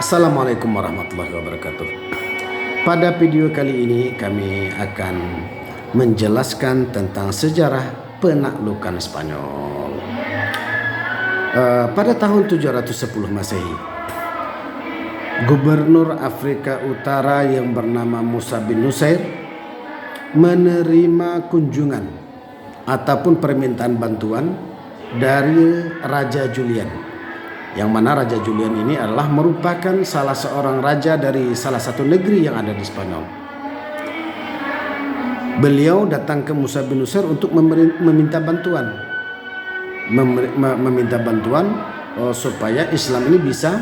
Assalamualaikum warahmatullahi wabarakatuh. Pada video kali ini kami akan menjelaskan tentang sejarah penaklukan Spanyol. Pada tahun 710 Masehi, Gubernur Afrika Utara yang bernama Musa bin Nusair menerima kunjungan ataupun permintaan bantuan dari Raja Julian, yang mana Raja Julian ini adalah merupakan salah seorang raja dari salah satu negeri yang ada di Spanyol. Beliau datang ke Musa bin Nusair untuk meminta bantuan, supaya Islam ini bisa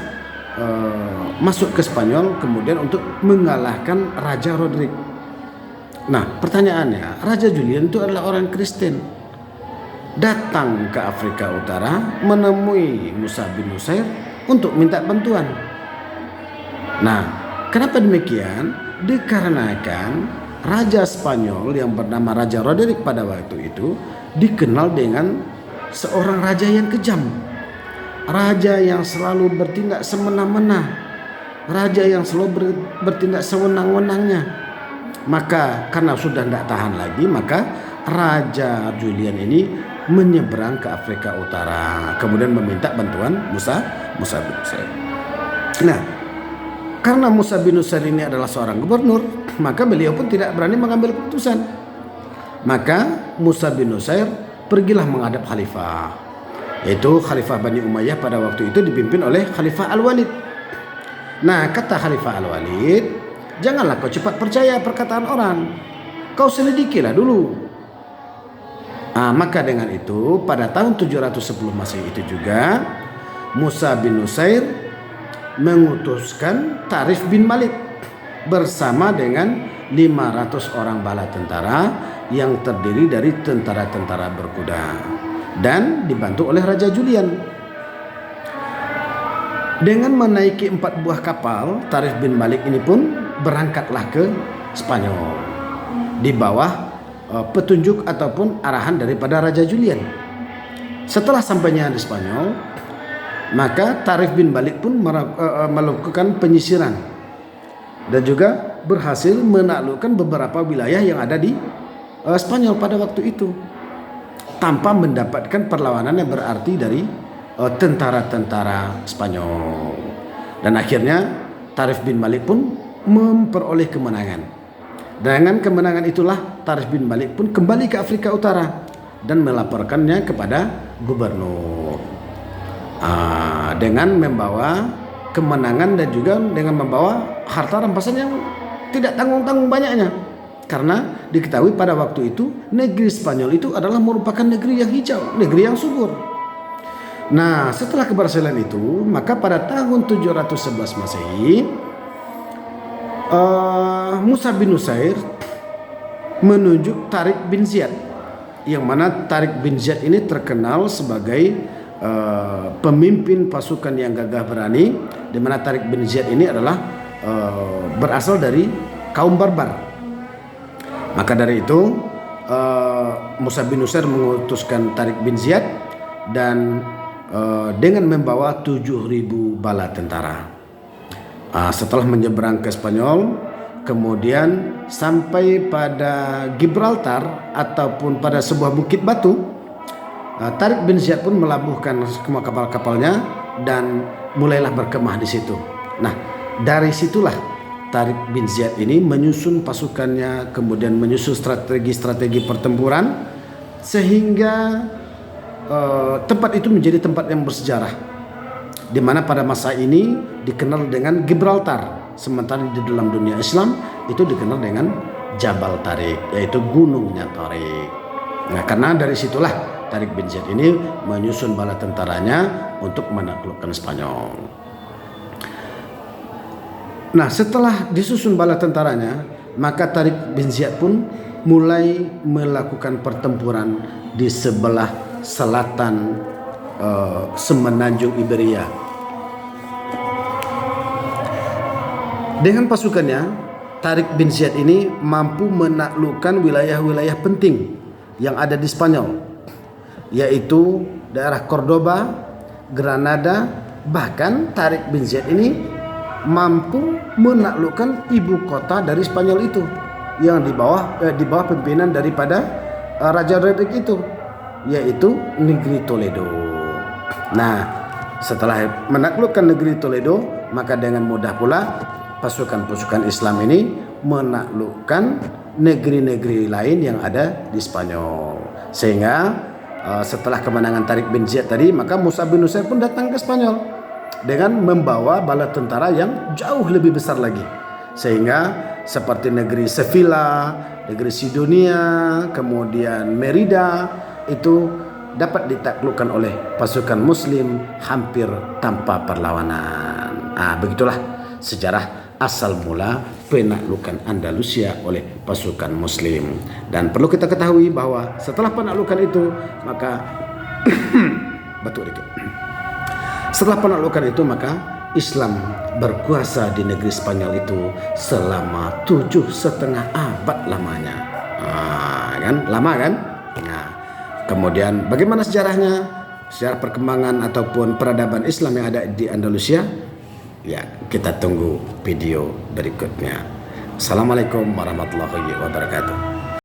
masuk ke Spanyol, kemudian untuk mengalahkan Raja Rodrik. Nah, pertanyaannya, Raja Julian itu adalah orang Kristen, datang ke Afrika Utara menemui Musa bin Nusair untuk minta bantuan. Nah, kenapa demikian? Dikarenakan Raja Spanyol yang bernama Raja Rodrik pada waktu itu dikenal dengan seorang raja yang kejam, raja yang selalu bertindak semena-mena, raja yang selalu bertindak sewenang-wenangnya. Maka karena sudah tidak tahan lagi, maka Raja Julian ini menyeberang ke Afrika Utara, kemudian meminta bantuan Musa bin Nusair. Nah, karena Musa bin Nusair ini adalah seorang gubernur, maka beliau pun tidak berani mengambil keputusan. Maka Musa bin Nusair pergilah menghadap khalifah, yaitu Khalifah Bani Umayyah pada waktu itu dipimpin oleh Khalifah Al-Walid. Nah, kata Khalifah Al-Walid, janganlah kau cepat percaya perkataan orang, kau selidikilah dulu. Maka dengan itu pada tahun 710 Masehi itu juga Musa bin Nusair mengutuskan Tarif bin Malik bersama dengan 500 orang bala tentara yang terdiri dari tentara-tentara berkuda dan dibantu oleh Raja Julian. Dengan menaiki 4 buah kapal, Tarif bin Malik ini pun berangkatlah ke Spanyol di bawah petunjuk ataupun arahan daripada Raja Julian. Setelah sampainya di Spanyol, maka Tarif bin Malik pun melakukan penyisiran dan juga berhasil menaklukkan beberapa wilayah yang ada di Spanyol pada waktu itu tanpa mendapatkan perlawanan yang berarti dari tentara-tentara Spanyol. Dan akhirnya Tarif bin Malik pun memperoleh kemenangan. Dengan kemenangan itulah Tarif bin Malik pun kembali ke Afrika Utara dan melaporkannya kepada gubernur, dengan membawa kemenangan dan juga dengan membawa harta rampasan yang tidak tanggung-tanggung banyaknya. Karena diketahui pada waktu itu negeri Spanyol itu adalah merupakan negeri yang hijau, negeri yang subur. Nah, setelah keberhasilan itu, maka pada tahun 711 Masehi, Musa bin Nusair menunjuk Tariq bin Ziyad, yang mana Tariq bin Ziyad ini terkenal sebagai pemimpin pasukan yang gagah berani, di mana Tariq bin Ziyad ini adalah berasal dari kaum Barbar. Maka dari itu Musa bin Nusair mengutuskan Tariq bin Ziyad dan dengan membawa 7.000 bala tentara. Setelah menyeberang ke Spanyol, kemudian sampai pada Gibraltar ataupun pada sebuah bukit batu, Tariq bin Ziyad pun melabuhkan semua kapal-kapalnya dan mulailah berkemah di situ. Nah, dari situlah Tariq bin Ziyad ini menyusun pasukannya, kemudian menyusun strategi-strategi pertempuran, sehingga tempat itu menjadi tempat yang bersejarah, di mana pada masa ini dikenal dengan Gibraltar, sementara di dalam dunia Islam itu dikenal dengan Jabal Tariq, yaitu gunungnya Tariq. Nah, karena dari situlah Tariq bin Ziyad ini menyusun bala tentaranya untuk menaklukkan Spanyol. Nah, setelah disusun bala tentaranya, maka Tariq bin Ziyad pun mulai melakukan pertempuran di sebelah selatan semenanjung Iberia. Dengan pasukannya, Tariq bin Ziyad ini mampu menaklukkan wilayah-wilayah penting yang ada di Spanyol, yaitu daerah Cordoba, Granada. Bahkan Tariq bin Ziyad ini mampu menaklukkan ibu kota dari Spanyol itu yang di bawah pimpinan daripada Raja Rodrik itu, yaitu negeri Toledo. Nah, setelah menaklukkan negeri Toledo, maka dengan mudah pula pasukan-pasukan Islam ini menaklukkan negeri-negeri lain yang ada di Spanyol. Sehingga setelah kemenangan Tariq bin Ziyad tadi, maka Musa bin Nusair pun datang ke Spanyol dengan membawa bala tentara yang jauh lebih besar lagi. Sehingga seperti negeri Sevilla, negeri Sidonia, kemudian Merida itu dapat ditaklukkan oleh pasukan Muslim hampir tanpa perlawanan. Begitulah sejarah asal mula penaklukan Andalusia oleh pasukan Muslim. Dan perlu kita ketahui bahwa setelah penaklukan itu, maka setelah penaklukan itu, maka Islam berkuasa di negeri Spanyol itu selama 7,5 abad lamanya. Lama kan? Nah, kemudian bagaimana sejarahnya? Sejarah perkembangan ataupun peradaban Islam yang ada di Andalusia? Ya, kita tunggu video berikutnya. Assalamualaikum warahmatullahi wabarakatuh.